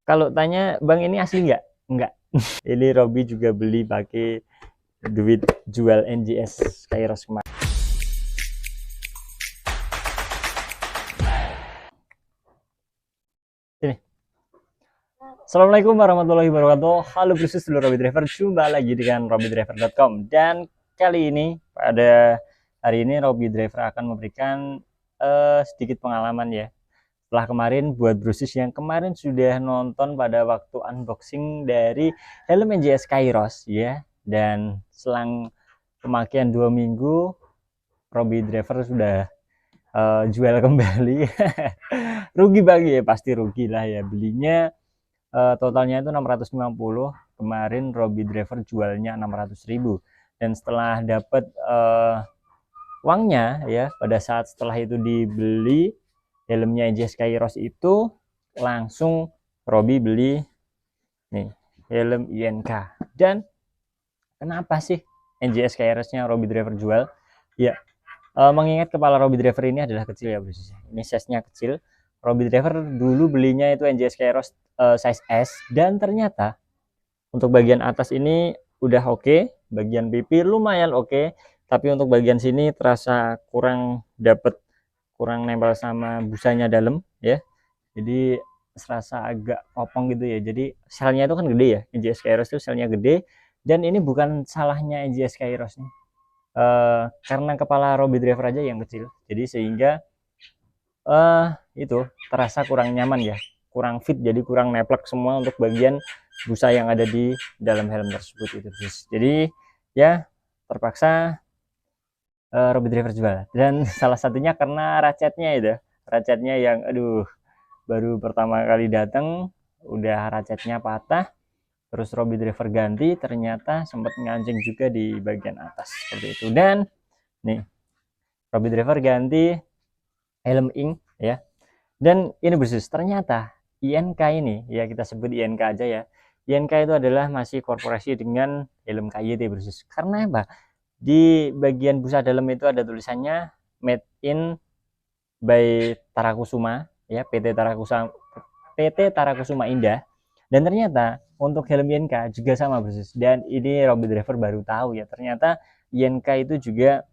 Kalau tanya, Bang ini asli nggak? Nggak. Ini Robby juga beli pakai duit jual NJS Kairos kemarin. Sini. Assalamualaikum warahmatullahi wabarakatuh. Halo Brusus, dulu Robby Driver. Jumpa lagi dengan robbydriver.com. Dan kali ini, pada hari ini Robby Driver akan memberikan sedikit pengalaman ya. Setelah kemarin buat Brusus yang kemarin sudah nonton pada waktu unboxing dari helm NJS Kairos ya, dan selang pemakaian 2 minggu Robby Driver sudah jual kembali. Rugi bagi ya, pasti rugi lah ya, belinya totalnya itu 650. Kemarin Robby Driver jualnya 600.000, dan setelah dapat uangnya ya, pada saat setelah itu dibeli helmnya NJS Kairos itu, langsung Robby beli nih helm INK. Dan kenapa sih NJS Kairosnya Robby Driver jual? Ya, mengingat kepala Robby Driver ini adalah kecil ya Bros. Ini size-nya kecil. Robby Driver dulu belinya itu NJS Kairos size S, dan ternyata untuk bagian atas ini udah oke, bagian pipi lumayan oke, tapi untuk bagian sini terasa kurang nempel sama busanya dalam ya, jadi serasa agak kopong gitu ya. Jadi selnya itu kan gede ya, NJS Kairos itu selnya gede, dan ini bukan salahnya NJS Kairos nih, karena kepala Robby Driver aja yang kecil, jadi sehingga itu terasa kurang nyaman ya, kurang fit, jadi kurang neplek semua untuk bagian busa yang ada di dalam helm tersebut itu. Jadi ya terpaksa Robby Driver jual. Dan salah satunya karena ratchetnya yang aduh, baru pertama kali datang udah ratchetnya patah, terus Robby Driver ganti, ternyata sempat ngancing juga di bagian atas seperti itu. Dan nih Robby Driver ganti helm ink ya, dan ini Brusus, ternyata INK ini ya, kita sebut INK aja ya, INK itu adalah masih korporasi dengan helm KYT Brusus. Karena apa? Di bagian busa dalam itu ada tulisannya made in by Tarakusuma ya, PT Tarakusuma Indah. Dan ternyata untuk helm INK juga sama Brusus. Dan ini Robby Driver baru tahu ya, ternyata INK itu juga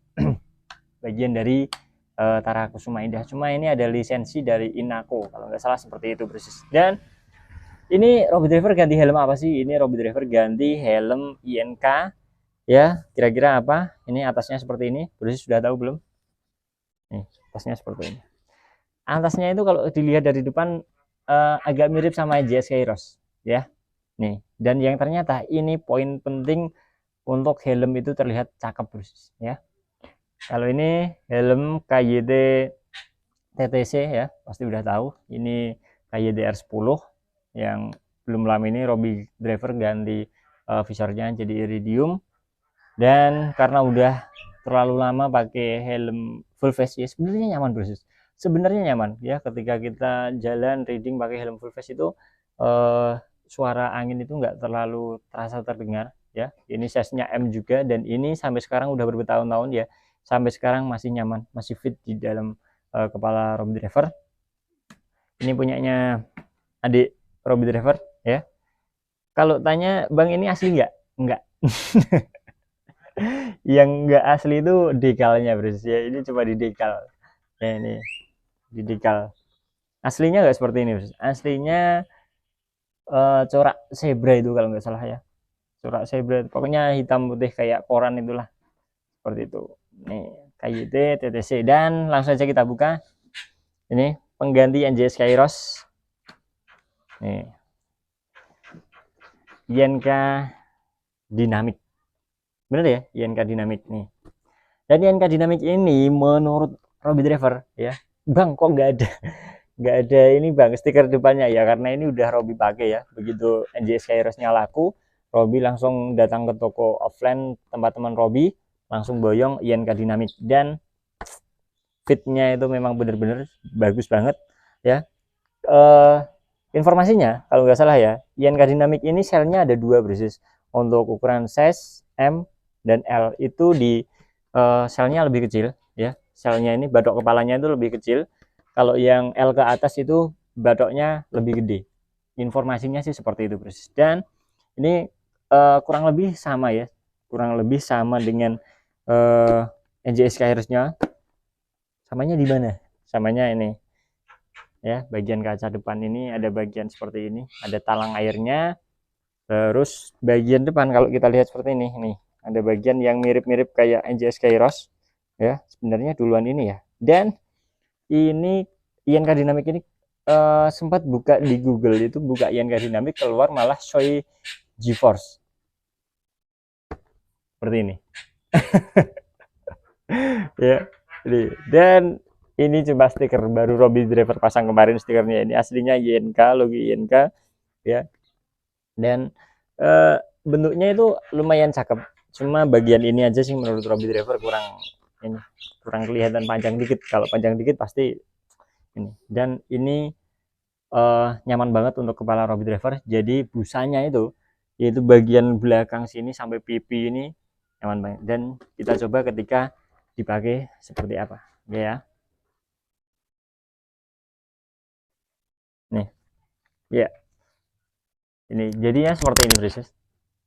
bagian dari Tarakusuma Indah. Cuma ini ada lisensi dari Inako kalau nggak salah, seperti itu Brusus. Dan ini Robby Driver ganti helm apa sih? Ini Robby Driver ganti helm INK ya, kira-kira apa? Ini atasnya seperti ini. Brusus sudah tahu belum? Nih, atasnya seperti ini. Atasnya itu kalau dilihat dari depan agak mirip sama NJS Kairos ya. Nih, dan yang ternyata ini poin penting untuk helm itu terlihat cakep Brusus ya. Kalau ini helm KYT TTC ya, pasti udah tahu. Ini KYT R10 yang belum lama ini Robby Driver ganti visornya jadi iridium. Dan karena udah terlalu lama pakai helm full face ya, sebenarnya nyaman Bro. Sebenarnya nyaman ya, ketika kita jalan riding pakai helm full face itu suara angin itu nggak terlalu terasa terdengar ya. Ini size-nya M juga, dan ini sampai sekarang udah bertahun-tahun ya, sampai sekarang masih nyaman, masih fit di dalam kepala Robby Driver. Ini punyanya adik Robby Driver ya. Kalau tanya, Bang ini asli nggak? Nggak. Yang nggak asli itu dekalnya Bro ya, ini coba di dekal ya, ini di dekal. Aslinya nggak seperti ini Bro. Aslinya corak zebra itu kalau nggak salah ya, corak zebra, pokoknya hitam putih kayak koran itulah, seperti itu. Nih KYT TTC, dan langsung aja kita buka. Ini pengganti NJS Kairos nih, INK Dynamic, bener ya, INK Dynamic nih. Dan INK Dynamic ini menurut Robby Driver ya, Bang kok nggak ada ini Bang stiker depannya ya, karena ini udah Robby pakai ya. Begitu NJS Kairosnya laku, Robby langsung datang ke toko offline tempat teman Robby, langsung boyong INK Dynamic, dan fitnya itu memang bener-bener bagus banget ya. Informasinya kalau nggak salah ya, INK Dynamic ini selnya ada dua Brusus. Untuk ukuran size M dan L itu di selnya lebih kecil ya, selnya ini batok kepalanya itu lebih kecil. Kalau yang L ke atas itu batoknya lebih gede informasinya sih seperti itu Bros. Dan ini kurang lebih sama ya, kurang lebih sama dengan NJS Kairos-nya. Samanya di mana? Samanya ini ya, bagian kaca depan ini ada bagian seperti ini, ada talang airnya. Terus bagian depan kalau kita lihat seperti ini, nih ada bagian yang mirip-mirip kayak NJS Kairos ya, sebenarnya duluan ini ya. Dan ini INK Dynamic ini sempat buka di Google, itu buka INK Dynamic, keluar malah Shoei GeForce seperti ini. Ya, dan ini cuma stiker baru Robby Driver pasang kemarin stikernya, ini aslinya INK, logo INK ya. Dan bentuknya itu lumayan cakep, cuma bagian ini aja sih menurut Robby Driver kurang kelihatan panjang dikit. Kalau panjang dikit pasti ini. Dan ini nyaman banget untuk kepala Robby Driver, jadi busanya itu yaitu bagian belakang sini sampai pipi ini nyaman banget. Dan kita coba ketika dipakai seperti apa ya. Nih ya, ini jadinya seperti ini Bros.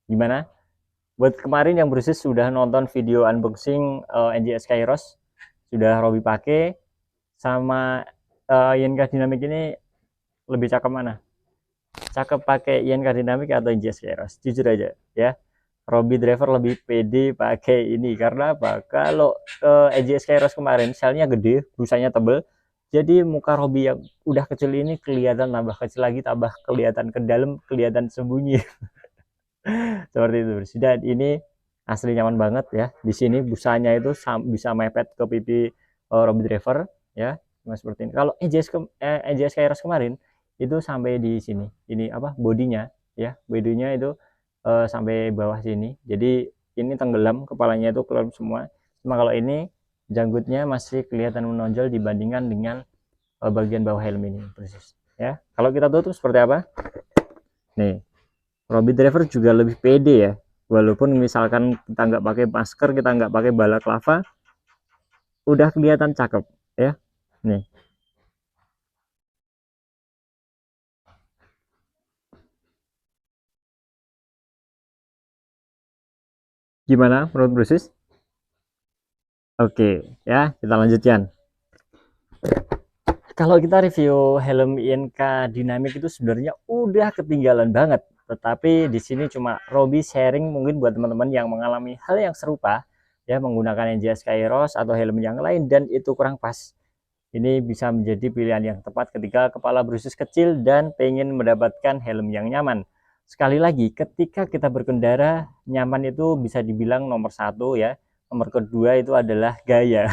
Gimana buat kemarin yang Bros sudah nonton video unboxing NJS Kairos, sudah Robby pakai, sama INK Dynamic ini lebih cakep mana? Cakep pakai INK Dynamic atau NJS Kairos? Jujur aja ya, Robby Driver lebih pede pakai ini. Karena apa? Kalau NJS Kairos kemarin selnya gede, busanya tebel, jadi muka Robby yang udah kecil ini kelihatan tambah kecil lagi, tambah kelihatan ke dalam, kelihatan sembunyi. Seperti itu. Dan ini asli nyaman banget ya. Di sini busanya itu bisa mepet ke pipi Robby Driver ya, seperti ini. Kalau NJS Kairos kemarin itu sampai di sini. Ini apa? Bodinya ya, bodinya itu sampai bawah sini. Jadi ini tenggelam, kepalanya itu keluar semua. Cuma kalau ini janggutnya masih kelihatan menonjol dibandingkan dengan bagian bawah helm ini persis ya. Kalau kita tutup seperti apa? Nih, Robby Driver juga lebih pede ya. Walaupun misalkan kita nggak pakai masker, kita nggak pakai balaklava, udah kelihatan cakep ya. Nih. Gimana menurut Brusis? Oke, ya kita lanjutkan. Kalau kita review helm INK Dynamic itu sebenarnya udah ketinggalan banget. Tetapi di sini cuma Robby sharing mungkin buat teman-teman yang mengalami hal yang serupa ya, menggunakan NJS Kairos atau helm yang lain dan itu kurang pas. Ini bisa menjadi pilihan yang tepat ketika kepala Brusis kecil dan pengen mendapatkan helm yang nyaman. Sekali lagi, ketika kita berkendara, nyaman itu bisa dibilang nomor satu ya. Nomor kedua itu adalah gaya.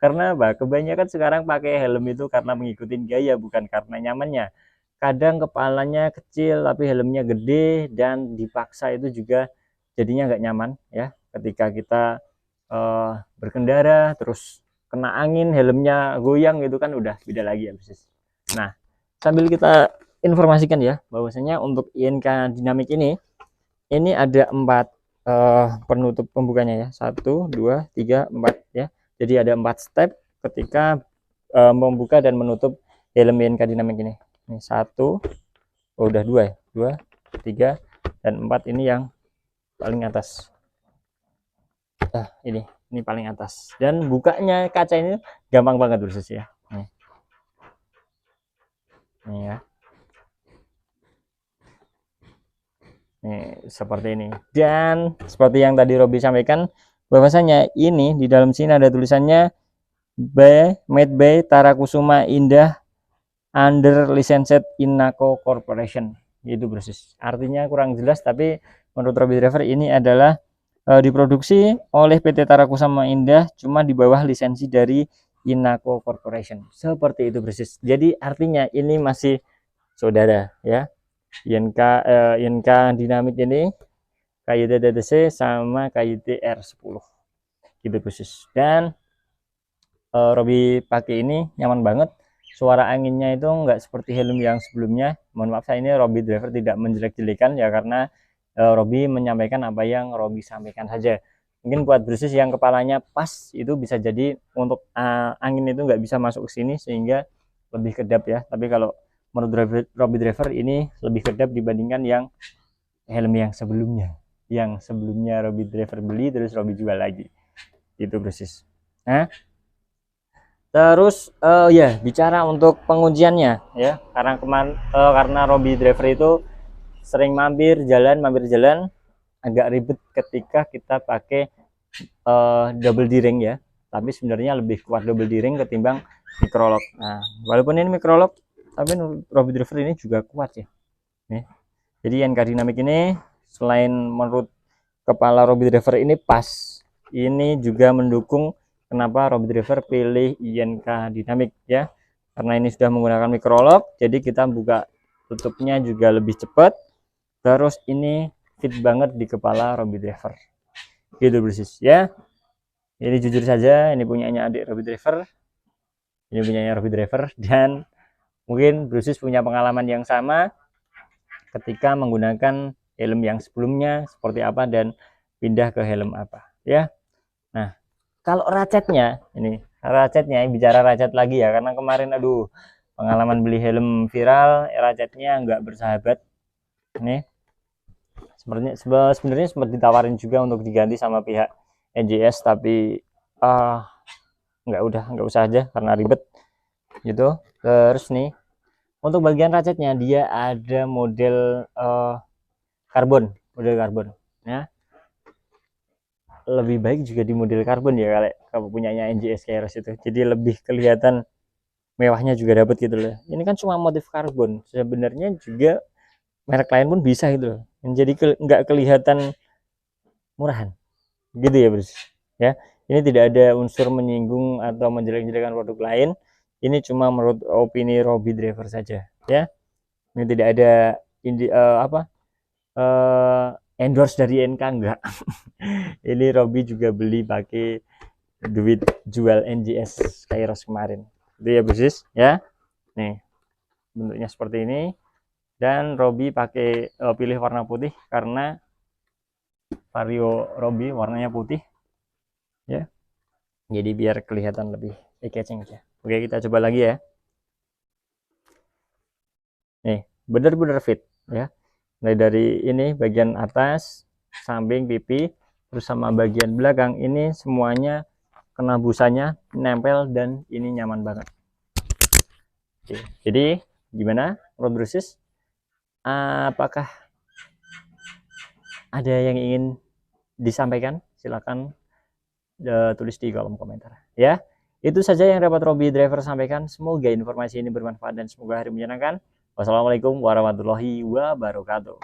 Karena apa? Kebanyakan sekarang pakai helm itu karena mengikuti gaya, bukan karena nyamannya. Kadang kepalanya kecil tapi helmnya gede, dan dipaksa itu juga jadinya nggak nyaman ya. Ketika kita berkendara terus kena angin, helmnya goyang, itu kan udah beda lagi ya. Nah, sambil kita informasikan ya, bahwasanya untuk INK Dynamic ini ada 4 penutup pembukanya ya, 1 2 3 4 ya. Jadi ada 4 step ketika membuka dan menutup helm INK Dynamic ini. Ini 1, oh udah 2 ya, 2 3 dan 4, ini yang paling atas. Ini paling atas, dan bukanya kaca ini gampang banget Bros ya. Nih ya. Nih, seperti ini. Dan seperti yang tadi Robby sampaikan, bahwasanya ini di dalam sini ada tulisannya Made by Tarakusuma Indah under licensed Inako Corporation. Itu Bros. Artinya kurang jelas, tapi menurut Robby Driver ini adalah diproduksi oleh PT Tarakusama Indah, cuma di bawah lisensi dari Inako Corporation. Seperti itu Bros. Jadi artinya ini masih saudara ya. INK Dynamic ini KYT DTC sama KYT R10 gitu khusus. Dan Robby pakai ini nyaman banget. Suara anginnya itu nggak seperti helm yang sebelumnya. Mohon maaf, saya ini Robby Driver tidak menjelek-jelekan ya, karena Robby menyampaikan apa yang Robby sampaikan saja. Mungkin buat Brusis yang kepalanya pas, itu bisa jadi untuk angin itu nggak bisa masuk ke sini sehingga lebih kedap ya. Tapi kalau menurut Robby Driver ini lebih kedap dibandingkan yang helm yang sebelumnya Robby Driver beli terus Robby jual lagi itu persis. Nah terus ya bicara untuk pengujiannya ya, karena Robby Driver itu sering mampir jalan agak ribet ketika kita pakai double D-ring ya, tapi sebenarnya lebih kuat double D-ring ketimbang microlock. Nah walaupun ini microlock tapi Robby Driver ini juga kuat ya nih. Jadi NK Dynamic ini selain menurut kepala Robby Driver ini pas, ini juga mendukung kenapa Robby Driver pilih INK Dynamic ya, karena ini sudah menggunakan microlock jadi kita buka tutupnya juga lebih cepat, terus ini fit banget di kepala Robby Driver gitu persis ya. Ini jujur saja ini punyanya adik Robby Driver, ini punyanya Robby Driver, dan mungkin Brusis punya pengalaman yang sama ketika menggunakan helm yang sebelumnya seperti apa dan pindah ke helm apa ya. Nah kalau ratchetnya, bicara ratchet lagi ya, karena kemarin aduh pengalaman beli helm viral ratchetnya nggak bersahabat nih. Sebenarnya sempat ditawarin juga untuk diganti sama pihak NJS tapi nggak usah aja karena ribet gitu. Terus nih untuk bagian ratchetnya dia ada model karbon ya, lebih baik juga di model karbon ya kalau punyanya NJS Kairos itu, jadi lebih kelihatan mewahnya juga dapat gitu loh. Ini kan cuma motif karbon, sebenarnya juga merek lain pun bisa gitu loh, jadi nggak kelihatan murahan gitu ya bros ya. Ini tidak ada unsur menyinggung atau menjelek-jelekan produk lain, ini cuma menurut opini Robby Driver saja ya. Ini tidak ada endorse dari NK enggak. Ini Robby juga beli pakai duit jual NJS Kairos kemarin itu ya bros ya. Nih bentuknya seperti ini, dan Robby pakai pilih warna putih karena vario Robby warnanya putih ya, jadi biar kelihatan lebih eye-catching aja. Oke kita coba lagi ya. Nih bener-bener fit ya, mulai dari ini bagian atas, samping, pipi, terus sama bagian belakang ini semuanya kena busanya nempel dan ini nyaman banget. Oke, jadi gimana menurut Brusis? Apakah ada yang ingin disampaikan? Silakan tulis di kolom komentar ya. Itu saja yang dapat Robby Driver sampaikan. Semoga informasi ini bermanfaat dan semoga hari menyenangkan. Wassalamualaikum warahmatullahi wabarakatuh.